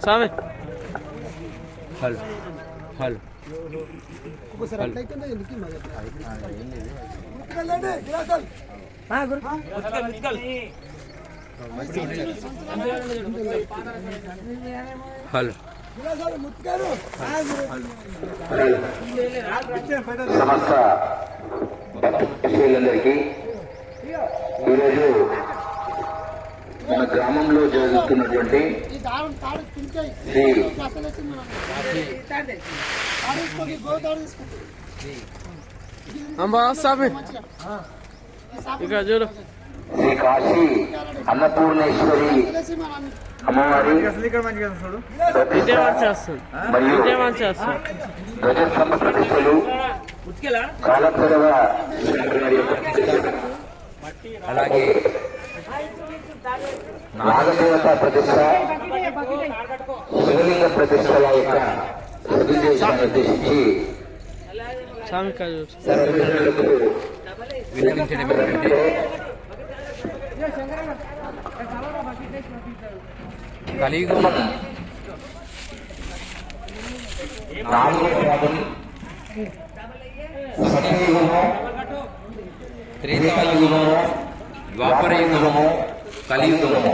స్వామి hello hello hello సమస్త భక్తులందరికీ ఈరోజు మన గ్రామంలో జరుగుతున్నటువంటి శ్రీ స్వామి ఇక చూడు శ్రీ కాశీ అన్నపూర్ణేశ్వరి అమ్మవారి మరియు ధ్వజస్తంభ ప్రతిష్టలు కాలభైరవ అలాగే నాగదేవత ప్రతిష్ట శివలింగ ప్రతిష్టల యొక్క సదుద్దేశాన్ని ఉద్దేశించి సర్వజనులకు విన్నవించడం ఏమిటంటే కలియుగం 4వ భాగం సత్యయుగము, త్రేతాయుగము, ద్వాపరయుగము, కలియుగము.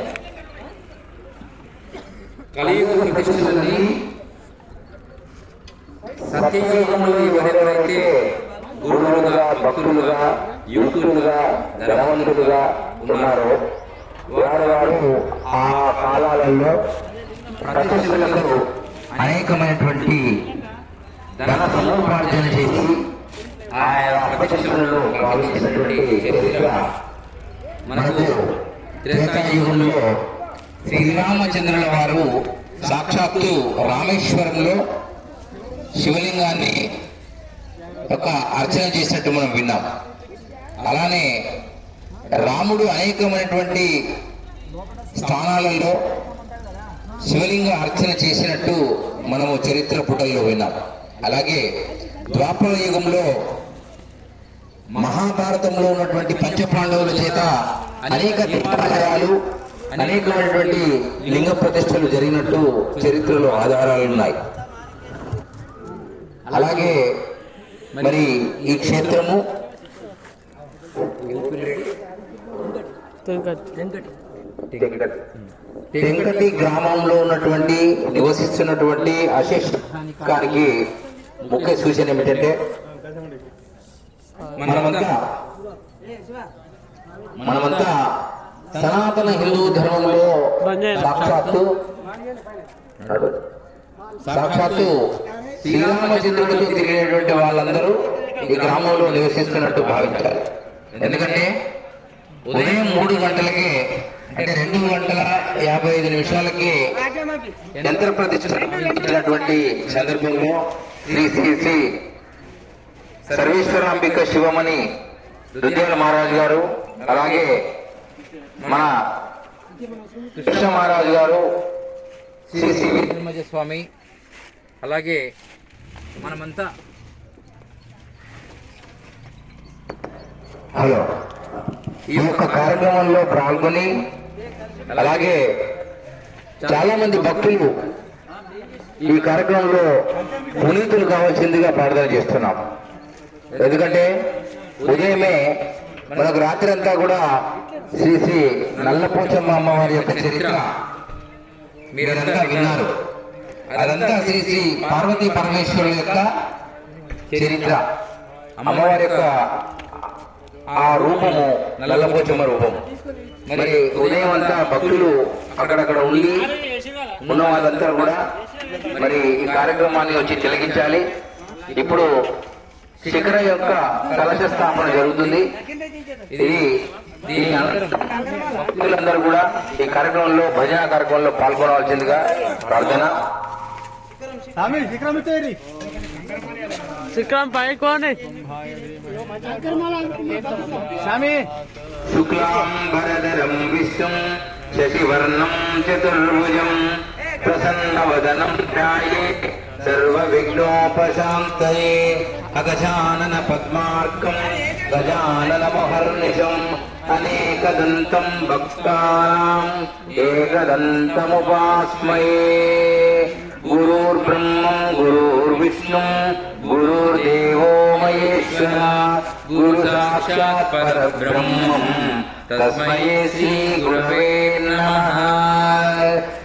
కలియుగ ప్రతిష్టలన్నీ సత్యయుగంలో ఎవరెవరైతే గురువులుగా, భక్తులుగా, యుక్తులుగా, ధనవంతులుగా ఉన్నారో వారు ఆ కాలాలలో ప్రతిష్టలకు అనేకమైనటువంటి ధన సముపార్జన చేసి ఆయా ప్రతిష్టలలో భావించినటువంటి చరిత్ర మనకు త్రేతాయుగంలో శ్రీరామచంద్రుల వారు సాక్షాత్తు రామేశ్వరంలో శివలింగాన్ని ఒక అర్చన చేసినట్టు మనం విన్నాం. అలానే రాముడు అనేకమైనటువంటి స్థానాలలో శివలింగ అర్చన చేసినట్టు మనము చరిత్ర పుటల్లో విన్నాం. అలాగే ద్వాపర యుగంలో మహాభారతంలో ఉన్నటువంటి పంచపాండవుల చేత అనేక తీర్థయాత్రలు, అనేకమైనటువంటి లింగ ప్రతిష్టలు జరిగినట్టు చరిత్రలో ఆధారాలు ఉన్నాయి. అలాగే మరి ఈ క్షేత్రము తెంకటి గ్రామంలో ఉన్నటువంటి నివసిస్తున్నటువంటి అశేష్ గారికి ముఖ్య సూచన ఏమిటంటే మనమంతా సనాతన హిందూ ధర్మంలో సాక్షాత్తు శ్రీరామచంద్రుడితో తిరిగినటువంటి వాళ్ళందరూ ఈ గ్రామంలో నివసిస్తున్నట్టు భావించాలి. ఎందుకంటే ఉదయం 3 గంటలకి, అంటే 2:55 యంత్ర ప్రతిష్ఠించినటువంటి సందర్భంలో శ్రీ శ్రీ శ్రీ సర్వేశ్వరాంబిక శివమణి రుద్యాల మహారాజు గారు, అలాగే మన కృష్ణ మహారాజు గారు, శ్రీ శ్రీ వీరమజ స్వామి, అలాగే మనమంతా హలో ఈ యొక్క కార్యక్రమంలో పాల్గొని, అలాగే చాలా మంది భక్తులు ఈ కార్యక్రమంలో పునీతులు కావాల్సిందిగా ప్రార్థన చేస్తున్నాం. ఎందుకంటే ఉదయమే మనకు రాత్రి అంతా కూడా శ్రీ శ్రీ నల్లపోచమ్మ అమ్మవారి యొక్క చరిత్ర మీరంతా విన్నారు. అదంతా శ్రీ శ్రీ పార్వతీ పరమేశ్వరుల యొక్క చరిత్ర. అమ్మవారి యొక్క ఆ రూపము నల్లపోచమ్మ రూపము. మరి ఉదయం అంతా భక్తులు అక్కడక్కడ ఉండి ఉన్న వాళ్ళంతా కూడా మరి ఈ కార్యక్రమాన్ని వచ్చి తిలకించాలి. ఇప్పుడు శిఖర యొక్క కలశ స్థాపన జరుగుతుంది. దీని అనంతరం భక్తులందరూ కూడా ఈ కార్యక్రమంలో భజన కార్యక్రమంలో పాల్గొనవలసిందిగా ప్రార్థన. శిఖరం పై కోని శుక్లాంబరధరం విష్ణుం శశివర్ణం చతుర్భుజం ప్రసన్నవదనం ధ్యాయేత్ सर्वविघ्नोपशान्तये अगजानन पद्मार्कं गजाननमहर्निशम् अनेकदन्तं भक्तानाम् एकदन्तमुपास्महे गुरुर्ब्रह्मा गुरुर्विष्णु गुरुर्देवो महेश्वरा गुरु साक्षात् परब्रह्मं तस्मै श्री गुरवे नमः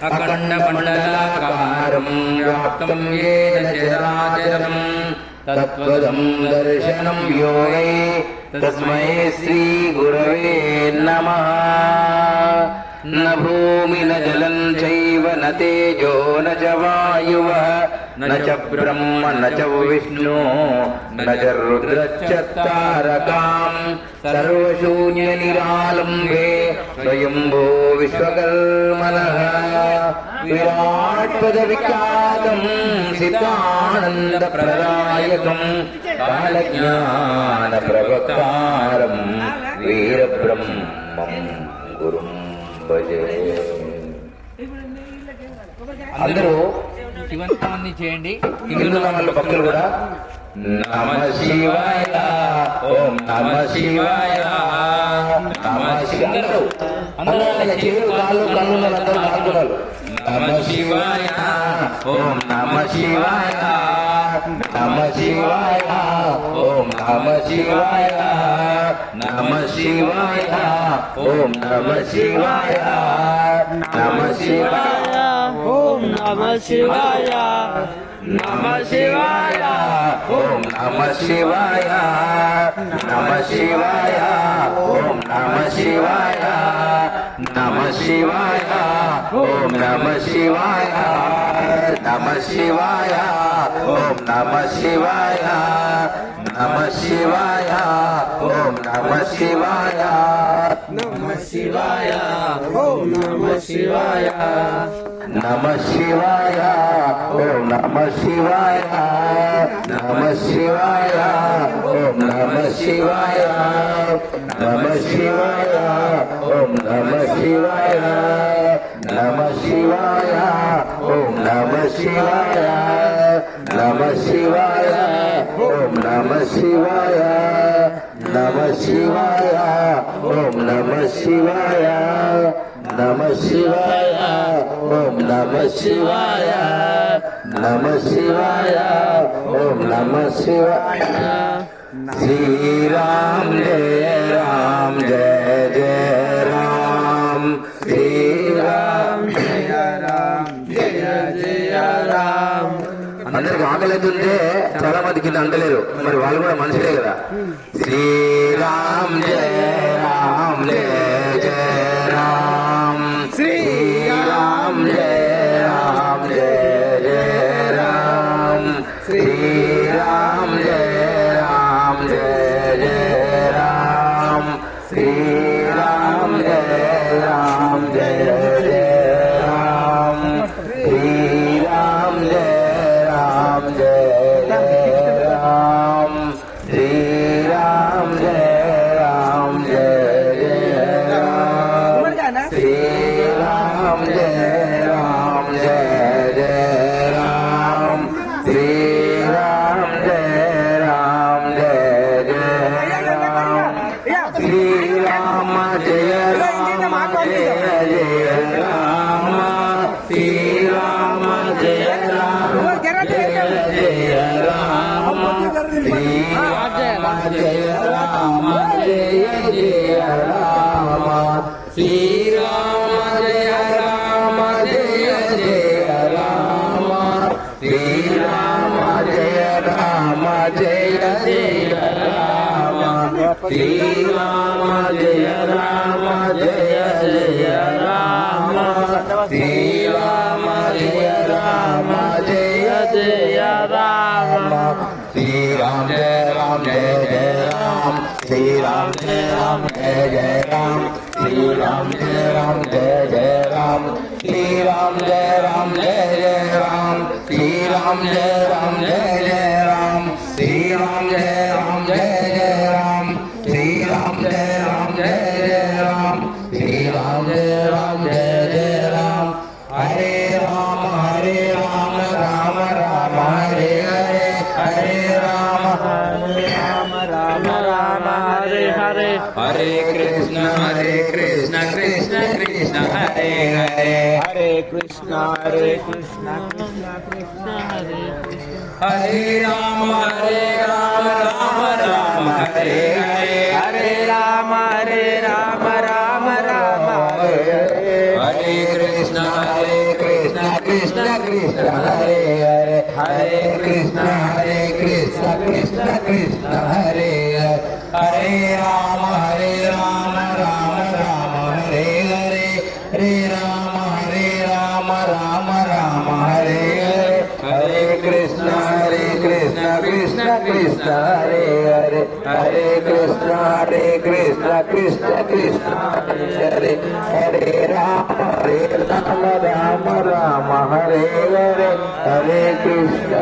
अखण्डमण्डलाकारं व्याप्तं येन चराचरं तत्त्वदं दर्शनं योगे तस्मै श्री गुरवे नमः न भूमि न जलं चैव न तेजो न च वायुः न च ब्रह्म न च विष्णु न च रुद्रश्च तारकाम् सर्वशून्यनिरालम्बे स्वयम्भो विश्वकर्मणः विराट्पदविख्यातं सिद्धानन्दप्रदायकं कालज्ञानप्रवक्तारं वीरब्रह्मं गुरुं భజే. అందరూ శివనామాన్ని చేయండి. హిందువుల వాళ్ళ భక్తులు కూడా నమ శివాయ ఓం నమ శివాయ నమ శివాయ అందరూ చెవులు కాళ్ళు కళ్ళు అందరూ పాల్గొనాలి. నమ శివాయ ఓం నమ శివాయ నమ శివాయ ఓం నమ శివాయ నమ శివాయ ఓం నమ శివాయ నమ శివాయ ఓం నమ శివాయ నమ శివాయ ఓం నమ శివాయ నమ శివాయ ఓం నమ శివాయ నమ శివాయ ఓం నమ శివాయ నమ శివాయ ఓం నమ శివాయ నమ శివాయ ఓం నమ శివాయ నమ శివాయ ఓం నమ శివాయ నమ శివాయ ఓం నమ శివాయ నమ శివాయ ఓం నమ శివాయ నమ శివాయ ఓం నమ శివాయ నమ శివాయ ఓం నమ శివాయ నమ శివాయ ఓం నమ శివాయ నమ శివాయ ఓం నమ శివాయ నమ శివాయ ఓం నమ శివాయ నమ శివాయ ఓం నమ శివాయ శ్రీరామ్ జయ రామ్ జయ జయ రామ్ శ్రీరామ్ జయ రామ్ జయ జయ రామ్. అందరికి ఆకలి అవుతుంటే చాలా మంది కింద అంటలేరు, మరి వాళ్ళు కూడా మనుషులే కదా. శ్రీరామ్ జయ రామ్ జయ జయ రామ్ శ్రీరామ్ జయ రామ్ జయ జయ రామ్ శ్రీరామ్ జయ రామ్ జయ జయ రామ్ శ్రీరామ్ జయ రామ్ జయ జయ రామ్ శ్రీరామ్ జయ రామ్ జయ జయ రామ్ శ్రీరామ్ జయ రామ్ జయ జయ రామ్ శ్రీరామ్ జయ రామ్ జయ జయ రామ్ శ్రీరామ్ జయ రామ్ జయ జయ రామ్ శ్రీరామ జయ రామ జయ జయ రామ శ్రీరామ జయ రామ జయ జయ రామ శ్రీరామ జయ రామ జయ జయ రామ శ్రీరామ జయ రామ జయ జయ రామ శ్రీరామ జయ రామ జయ జయ రామ శ్రీరామ జయ రామ జయ జయ రామ శ్రీరామ జయ రామ జయ జయ రామ శ్రీరామ జయ రామ జయ జయ రామ శ్రీరామ జయ రామ జయ జయ రామ శ్రీరామ జయ రామ జయ జయ రామ శ్రీరామ జయ రామ జయ జయ రామ శ్రీరామ జయ రామ జయ జయ రామ శ్రీరామ జయ రామ జయ జయ రామ శ్రీరామ జయ రామ జయ జయ రామ శ్రీరామ జయ రామ జయ జయ రామ హరే రామ రామ రామ కృష్ణ హరే కృష్ణ కృష్ణ కృష్ణ హరే కృష్ణ హరే రామ రామ రామ హరే హరే హరే రామ రామ రామ హరే హరే కృష్ణ కృష్ణ కృష్ణ హరే హరే హరే కృష్ణ కృష్ణ కృష్ణ హరే హరే హరే రామ రామ రామ హరే హరే హరే రామ రామ హరే హరే హరే కృష్ణ కృష్ణ కృష్ణ హరే హరే హరే కృష్ణ కృష్ణ కృష్ణ హరే హరే హరే రామ రామ రామ హరే హరే హరే కృష్ణ